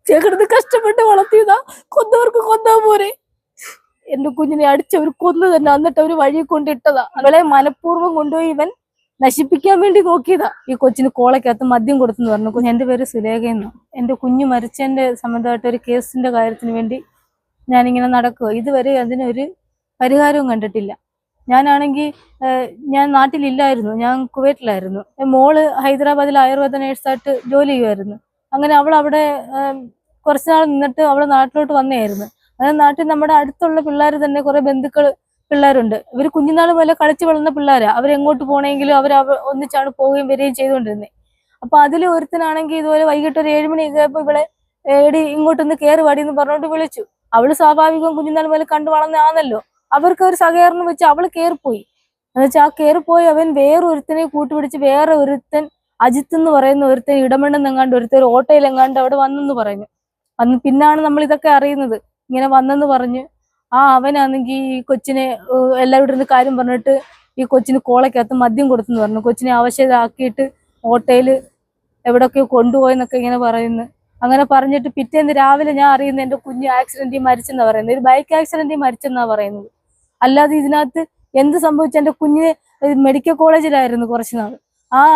ചേക്കടുത്ത് കഷ്ടപ്പെട്ട് വളർത്തിയതാ. കൊന്നവർക്ക് കൊന്നാ പോരെ. എന്റെ കുഞ്ഞിനെ അടിച്ചവർ കൊന്നു തന്നെ. എന്നിട്ട് അവര് വഴി കൊണ്ടിട്ടതാ. അവളെ മനഃപൂർവ്വം കൊണ്ടുപോയി ഇവൻ നശിപ്പിക്കാൻ വേണ്ടി നോക്കിയതാ. ഈ കൊച്ചിന് കോളയ്ക്കകത്ത് മദ്യം കൊടുത്തെന്ന് പറഞ്ഞു. എന്റെ പേര് സുലേഖയെന്നു. എന്റെ കുഞ്ഞ് മരിച്ചതിന്റെ സംബന്ധമായിട്ട് ഒരു കേസിന്റെ കാര്യത്തിന് വേണ്ടി ഞാനിങ്ങനെ നടക്കുക. ഇതുവരെ അതിനൊരു പരിഹാരവും കണ്ടിട്ടില്ല. ഞാനാണെങ്കിൽ ഞാൻ നാട്ടിലില്ലായിരുന്നു, ഞാൻ കുവൈറ്റിലായിരുന്നു. മോള് ഹൈദരാബാദിൽ ആയുർവേദ നേഴ്സായിട്ട് ജോലി ചെയ്യുമായിരുന്നു. അങ്ങനെ അവൾ അവിടെ കുറച്ചുനാൾ നിന്നിട്ട് അവള് നാട്ടിലോട്ട് വന്നതായിരുന്നു. അതായത് നാട്ടിൽ നമ്മുടെ അടുത്തുള്ള പിള്ളേർ തന്നെ കുറെ പിള്ളേരുണ്ട്. ഇവർ കുഞ്ഞുനാൾ പോലെ കളിച്ച് വളർന്ന പിള്ളേരാ. അവരെങ്ങോട്ട് പോകണമെങ്കിലും ഒന്നിച്ചാണ് പോവുകയും വരികയും ചെയ്തുകൊണ്ടിരുന്നത്. അപ്പൊ അതിൽ ഒരുത്തനാണെങ്കിൽ ഇതുപോലെ വൈകിട്ട് ഒരു 7 മണിയൊക്കെ ആയപ്പോ ഇവളെ ഏടി ഇങ്ങോട്ടൊന്ന് കയറി വാടി എന്ന് പറഞ്ഞോണ്ട് വിളിച്ചു. അവള് സ്വാഭാവികം കുഞ്ഞുനാൾ പോലെ കണ്ടു വളർന്നതാണല്ലോ. അവർക്ക് ഒരു സഹകരണം വെച്ച് അവള് കയറിപ്പോയി. എന്നുവെച്ചാൽ ആ കയറിപ്പോയി അവൻ വേറൊരുത്തനെ കൂട്ടുപിടിച്ച് വേറെ ഒരുത്തൻ അജിത്ത് എന്ന് പറയുന്ന ഒരുത്തൻ ഇടമണ്ണെന്നെങ്ങാണ്ട് ഒരുത്തൻ ഓട്ടോയിലെങ്ങാണ്ട് അവിടെ വന്നെന്ന് പറഞ്ഞു. അന്ന് പിന്നാണ് നമ്മൾ ഇതൊക്കെ അറിയുന്നത്. ഇങ്ങനെ വന്നെന്ന് പറഞ്ഞ് അവനാണെങ്കിൽ ഈ കൊച്ചിനെ എല്ലാവരുടെ ഇരുന്ന് കാര്യം പറഞ്ഞിട്ട് ഈ കൊച്ചിന് കോളയ്ക്കകത്ത് മദ്യം കൊടുത്തെന്ന് പറഞ്ഞു. കൊച്ചിനെ അവശത ആക്കിയിട്ട് ഓട്ടോയിൽ എവിടെയൊക്കെയോ കൊണ്ടുപോയെന്നൊക്കെ ഇങ്ങനെ പറയുന്നു. അങ്ങനെ പറഞ്ഞിട്ട് പിറ്റേന്ന് രാവിലെ ഞാൻ അറിയുന്നത് എന്റെ കുഞ്ഞ് ആക്സിഡന്റിൽ മരിച്ചെന്നാ പറയുന്നത്. ഒരു ബൈക്ക് ആക്സിഡന്റിൽ മരിച്ചെന്നാ പറയുന്നത്. അല്ലാതെ ഇതിനകത്ത് എന്ത് സംഭവിച്ച, എന്റെ കുഞ്ഞ് മെഡിക്കൽ കോളേജിലായിരുന്നു കുറച്ചുനാൾ.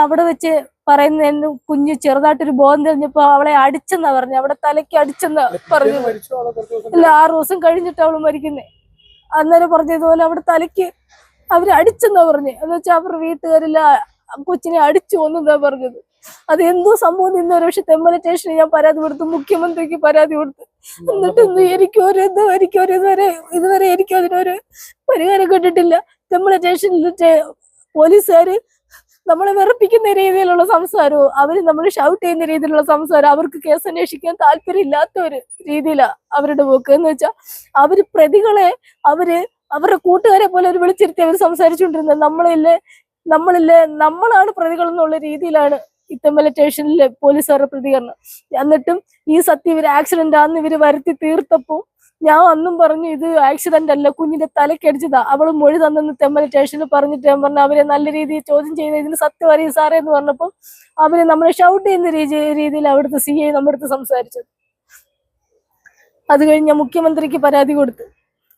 അവിടെ വെച്ച് പറയുന്ന എന്റെ കുഞ്ഞ് ചെറുതായിട്ടൊരു ബോധം തെളിഞ്ഞപ്പോ അവളെ അടിച്ചെന്നാ പറഞ്ഞു. അവിടെ തലയ്ക്ക് അടിച്ചെന്നാ പറഞ്ഞു. ഇല്ല, 6 ദിവസം കഴിഞ്ഞിട്ട് അവള് മരിക്കുന്നേ. അന്നേരം പറഞ്ഞതുപോലെ അവിടെ തലയ്ക്ക് അവര് അടിച്ചെന്നാ പറഞ്ഞു. എന്ന് വെച്ചാൽ അവരുടെ വീട്ടുകാരില്ല കൊച്ചിനെ അടിച്ചു കൊന്നെന്നാ പറഞ്ഞത്. അത് എന്തോ സംഭവം ഇന്നൊരു പക്ഷെ തെമ്മല സ്റ്റേഷനിൽ ഞാൻ പരാതി കൊടുത്തു, മുഖ്യമന്ത്രിക്ക് പരാതി കൊടുത്തു. എന്നിട്ട് ഇതുവരെ എനിക്ക് അതിനൊരു പരിഹാരം കണ്ടിട്ടില്ല. തെമ്മല സ്റ്റേഷനിൽ പോലീസുകാര് നമ്മളെ വെറുപ്പിക്കുന്ന രീതിയിലുള്ള സംസാരവും അവര് നമ്മൾ ഷൗട്ട് ചെയ്യുന്ന രീതിയിലുള്ള സംസാരം, അവർക്ക് കേസ് അന്വേഷിക്കാൻ താല്പര്യം ഇല്ലാത്ത ഒരു രീതിയിലാണ് അവരുടെ പോക്ക്. എന്ന് വെച്ചാൽ അവര് പ്രതികളെ അവരുടെ കൂട്ടുകാരെ പോലെ അവർ വിളിച്ചിരുത്തി അവർ സംസാരിച്ചുകൊണ്ടിരുന്നത്. നമ്മളാണ് പ്രതികൾ എന്നുള്ള രീതിയിലാണ് ഇത്തമ്മല സ്റ്റേഷനിലെ പോലീസുകാരുടെ പ്രതികരണം. എന്നിട്ടും ഈ സത്യം ഇവര് ആക്സിഡന്റ് ആണെന്ന് ഇവര് വരുത്തി തീർത്തപ്പോ ഞാൻ അന്നും പറഞ്ഞു ഇത് ആക്സിഡന്റ് അല്ല, കുഞ്ഞിന്റെ തലക്കടിച്ചതാ. അവള് മൊഴി തന്നെന്ന് തെമ്മല സ്റ്റേഷനിൽ പറഞ്ഞിട്ട് ഞാൻ പറഞ്ഞു അവരെ നല്ല രീതിയിൽ ചോദ്യം ചെയ്ത് ഇതിന് സത്യം അറിയും സാറേ എന്ന് പറഞ്ഞപ്പോൾ അവര് നമ്മളെ ഷൗട്ട് ചെയ്യുന്ന രീതിയിൽ അവിടുത്തെ CI നമ്മുടെ അടുത്ത് സംസാരിച്ചത്. അത് കഴിഞ്ഞ് ഞാൻ മുഖ്യമന്ത്രിക്ക് പരാതി കൊടുത്ത്.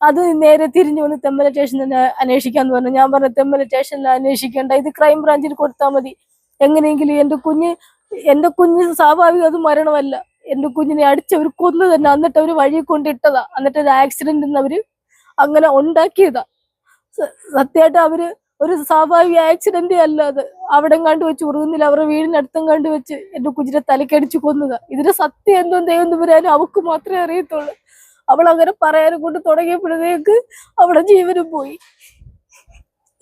അത് നേരെ തിരിഞ്ഞു വന്ന് തെമ്മല സ്റ്റേഷനിൽ അന്വേഷിക്കാന്ന് പറഞ്ഞു. ഞാൻ പറഞ്ഞു തെമ്മല സ്റ്റേഷനിൽ അന്വേഷിക്കേണ്ട, ഇത് ക്രൈം ബ്രാഞ്ചിൽ കൊടുത്താൽ മതി. എങ്ങനെയെങ്കിലും എന്റെ കുഞ്ഞ് സ്വാഭാവികം അത് മരണമല്ല. എന്റെ കുഞ്ഞിനെ അടിച്ചവർ കൊന്നു തന്നെ. എന്നിട്ട് അവര് വഴി കൊണ്ടിട്ടതാ. എന്നിട്ട് ഒരു ആക്സിഡന്റ് അവര് അങ്ങനെ ഉണ്ടാക്കിയതാ. സത്യമായിട്ട് അവര് ഒരു സ്വാഭാവിക ആക്സിഡന്റ് അല്ല അത്. അവിടെ കണ്ടു വെച്ച് ഉറുകുന്നില്ല, അവരുടെ വീടിനടുത്തും കണ്ടു വെച്ച് എന്റെ കുഞ്ഞിനെ തലക്കടിച്ച് കൊന്നതാ. ഇതിന്റെ സത്യം എന്തോ ദൈവം വരാനും അവക്ക് മാത്രമേ അറിയത്തുള്ളൂ. അവൾ അങ്ങനെ പറയാനും കൊണ്ട് തുടങ്ങിയപ്പോഴത്തേക്ക് അവിടെ ജീവനും പോയി.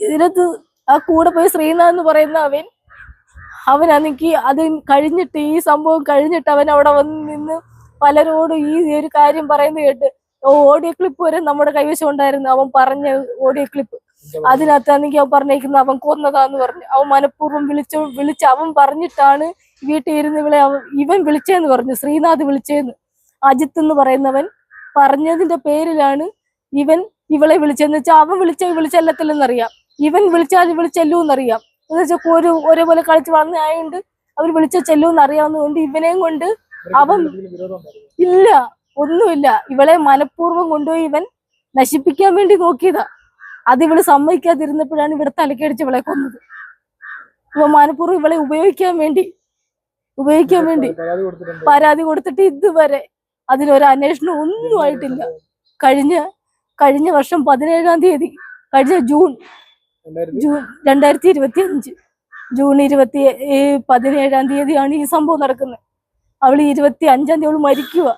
ഇതിനകത്ത് ആ കൂടെ പോയി ശ്രീനാഥ് എന്ന് പറയുന്ന അവനാണെങ്കിൽ അത് കഴിഞ്ഞിട്ട് ഈ സംഭവം കഴിഞ്ഞിട്ട് അവൻ അവിടെ വന്ന് നിന്ന് പലരോടും ഈ ഒരു കാര്യം പറയുന്നത് കേട്ട് ഓഡിയോ ക്ലിപ്പ് വരെ നമ്മുടെ കൈവശം ഉണ്ടായിരുന്നു. അവൻ പറഞ്ഞ ഓഡിയോ ക്ലിപ്പ് അതിനകത്താണെങ്കിൽ അവൻ പറഞ്ഞേക്കുന്നത് അവൻ കൊന്നതാന്ന് പറഞ്ഞു. അവൻ മനഃപൂർവ്വം വിളിച്ച് അവൻ പറഞ്ഞിട്ടാണ് വീട്ടിൽ ഇരുന്ന് ഇവൻ വിളിച്ചതെന്ന് പറഞ്ഞു. ശ്രീനാഥ് വിളിച്ചതെന്ന് അജിത്ത് എന്ന് പറയുന്നവൻ പറഞ്ഞതിന്റെ പേരിലാണ് ഇവൻ ഇവളെ വിളിച്ചതെന്ന് വെച്ചാൽ അവൻ വിളിച്ചെല്ലത്തില്ലെന്നറിയാം, ഇവൻ വിളിച്ചെല്ലൂന്നറിയാം. എന്ന് വെച്ചാൽ ഒരേപോലെ കളിച്ച് വളർന്നതായോണ്ട് അവർ ചെല്ലുമെന്ന് അറിയാവുന്നതുകൊണ്ട് ഇവനെയും കൊണ്ട് അവൻ ഇല്ല, ഒന്നുമില്ല. ഇവളെ മനഃപൂർവ്വം കൊണ്ടുപോയി ഇവൻ നശിപ്പിക്കാൻ വേണ്ടി നോക്കിയതാ. അത് ഇവള് സമ്മതിക്കാതിരുന്നപ്പോഴാണ് ഇവിടെ തലക്കടിച്ച് ഇവളെ കൊന്നത്. ഇവ മനഃപൂർവ്വം ഇവളെ ഉപയോഗിക്കാൻ വേണ്ടി പരാതി കൊടുത്തിട്ട് ഇതുവരെ അതിലൊരു അന്വേഷണം ഒന്നും ആയിട്ടില്ല. കഴിഞ്ഞ വർഷം 17-ാം തീയതി, കഴിഞ്ഞ ജൂൺ 2025 ജൂൺ 17-ാം തീയതിയാണ് ഈ സംഭവം നടക്കുന്നത്. അവള് 25-ാം തീയതി അവള് മരിക്കുക.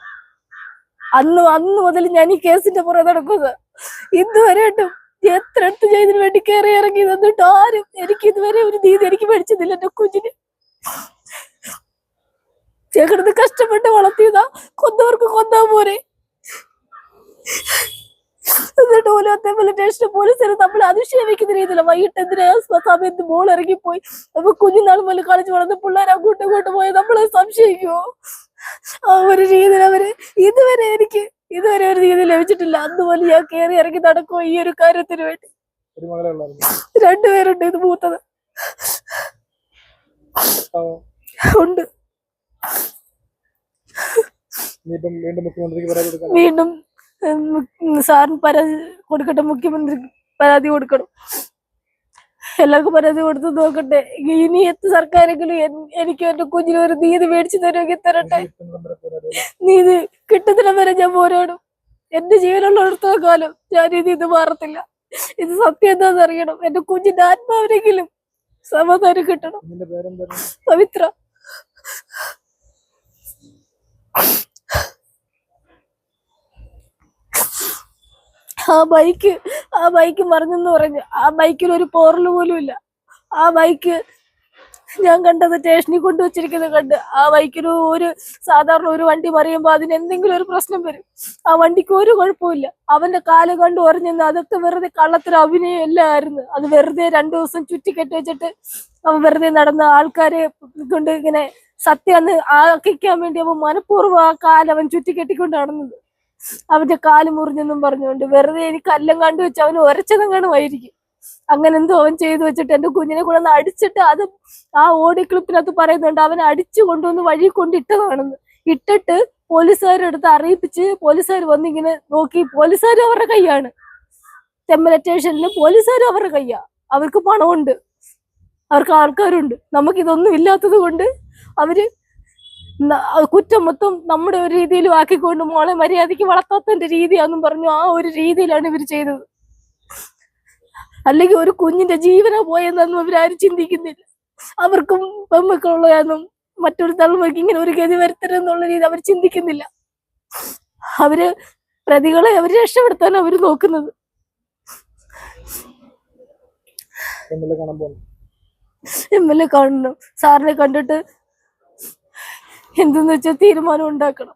അന്ന് മുതൽ ഞാൻ ഈ കേസിന്റെ പുറകെ നടക്കുന്നത്. ഇതുവരെയായിട്ടും എത്ര അടുത്ത് ചെയ്തതിനു വേണ്ടി കയറി ഇറങ്ങി നിന്നിട്ട് ആരും എനിക്ക് ഇതുവരെ ഒരു നീതി എനിക്ക് മേടിച്ചതില്ല. എന്റെ കുഞ്ഞിന് ചേക്കടുത്ത് കഷ്ടപ്പെട്ട് വളർത്തിയതാ. കൊന്നവർക്ക് കൊന്നാ പോരെ. എന്നിട്ട് പോലും സ്റ്റേഷൻ പോലീസിന് നമ്മൾ അതിശയിക്കുന്ന രീതിയില. വൈകിട്ട് എന്തിനാ സമയത്ത് മോൾ ഇറങ്ങിപ്പോയി. അപ്പൊ കുഞ്ഞുനാൾ മുതൽ കളിച്ച് വളർന്ന പിള്ളേർ അങ്ങോട്ട് പോയി നമ്മളെ സംശയിക്കുമോ? ആ ഒരു രീതിയിൽ അവര് ഇതുവരെ ഒരു രീതി ലഭിച്ചിട്ടില്ല. അതുപോലെ ഞാൻ കയറി ഇറങ്ങി നടക്കുമോ ഈ ഒരു കാര്യത്തിന് വേണ്ടി. 2 പേരുണ്ട്. ഇത് മൂത്തത് ഉണ്ട്. ഇനിയിപ്പം വീണ്ടും മുഖ്യമന്ത്രിക്ക് പരാതി കൊടുക്കാൻ വീണ്ടും സാറിന് പരാതി കൊടുക്കട്ടെ, മുഖ്യമന്ത്രി പരാതി കൊടുക്കണം. എല്ലാവർക്കും പരാതി കൊടുത്ത് നോക്കട്ടെ. ഇനി എത്ര സർക്കാരെങ്കിലും എനിക്ക് എന്റെ കുഞ്ഞിന് ഒരു നീതി മേടിച്ചു തരുമെങ്കിൽ തരട്ടെ. നീതി കിട്ടുന്നിടം വരെ ഞാൻ പോരാടും. എന്റെ ജീവനുള്ളിടത്തോളം കാലം ഞാൻ ഇത് മാറത്തില്ല. ഇത് സത്യം എന്താന്ന് അറിയണം. എന്റെ കുഞ്ഞിന്റെ ആത്മാവിനെങ്കിലും സമാധാനം കിട്ടണം. പവിത്ര. ആ ബൈക്ക് മറിഞ്ഞെന്ന് പറഞ്ഞു. ആ ബൈക്കിൽ ഒരു പോറൽ പോലും ഇല്ല. ആ ബൈക്ക് ഞാൻ കണ്ടത് സ്റ്റേഷനിൽ കൊണ്ടുവച്ചിരിക്കുന്നത് കണ്ട്. ആ ബൈക്കിന് സാധാരണ ഒരു വണ്ടി മറിയുമ്പോൾ അതിന് എന്തെങ്കിലും ഒരു പ്രശ്നം വരും. ആ വണ്ടിക്ക് ഒരു കുഴപ്പമില്ല. അവന്റെ കാല് കണ്ട് ഉറഞ്ഞെന്ന് അതൊക്കെ വെറുതെ കള്ളത്തിന് അഭിനയം എല്ലാം ആയിരുന്നു. അത് വെറുതെ 2 ദിവസം ചുറ്റിക്കെട്ടി വെച്ചിട്ട് അവൻ വെറുതെ നടന്ന ആൾക്കാരെ കൊണ്ട് ഇങ്ങനെ സത്യം അന്ന് ആക്കിക്കാൻ വേണ്ടി അവൻ മനഃപൂർവ്വം ആ കാല് അവൻ ചുറ്റിക്കെട്ടിക്കൊണ്ട് നടന്നത്. അവന്റെ കാല് മുറിഞ്ഞെന്നും പറഞ്ഞുകൊണ്ട് വെറുതെ എനിക്ക് കല്ലം കണ്ടു വെച്ച് അവന് ഒരച്ചതെങ്ങാനുമായിരിക്കും. അങ്ങനെ എന്തോ അവൻ ചെയ്തു വെച്ചിട്ട് എന്റെ കുഞ്ഞിനെ കൂടെ ഒന്ന് അടിച്ചിട്ട്, അത് ആ ഓഡിയോ ക്ലിപ്പിനകത്ത് പറയുന്നുണ്ട്, അവൻ അടിച്ചു കൊണ്ടുവന്ന് വഴി കൊണ്ടിട്ടതാണെന്ന്. ഇട്ടിട്ട് പോലീസുകാരുടെ അടുത്ത് അറിയിപ്പിച്ച് പോലീസുകാർ വന്നിങ്ങനെ നോക്കി. പോലീസുകാർ അവരുടെ കൈയാണ്. തെമ്മല സ്റ്റേഷനിൽ പോലീസുകാർ അവരുടെ കൈയാ. അവർക്ക് പണമുണ്ട്, അവർക്ക് ആൾക്കാരുണ്ട്. നമുക്കിതൊന്നും ഇല്ലാത്തത് കൊണ്ട് അവര് കുറ്റം മൊത്തം നമ്മുടെ ഒരു രീതിയിലും ആക്കിക്കൊണ്ട് മോളെ മര്യാദയ്ക്ക് വളർത്താത്തതിന്റെ രീതിയാന്നും പറഞ്ഞു ആ ഒരു രീതിയിലാണ് ഇവർ ചെയ്തത്. അല്ലെങ്കിൽ ഒരു കുഞ്ഞിന്റെ ജീവന പോയെന്നൊന്നും ഇവരാരും ചിന്തിക്കുന്നില്ല. അവർക്കും പെൺമക്കളുള്ളതെന്നും മറ്റൊരു തലമുറയ്ക്ക് ഇങ്ങനെ ഒരു ഗതി വരുത്തരുന്നുള്ള രീതി അവർ ചിന്തിക്കുന്നില്ല. അവര് പ്രതികളെ അവര് രക്ഷപ്പെടുത്താൻ അവര് നോക്കുന്നത്. MLA കാണണം. സാറിനെ കണ്ടിട്ട് എന്തെന്ന് വെച്ചാൽ തീരുമാനം ഉണ്ടാക്കണം.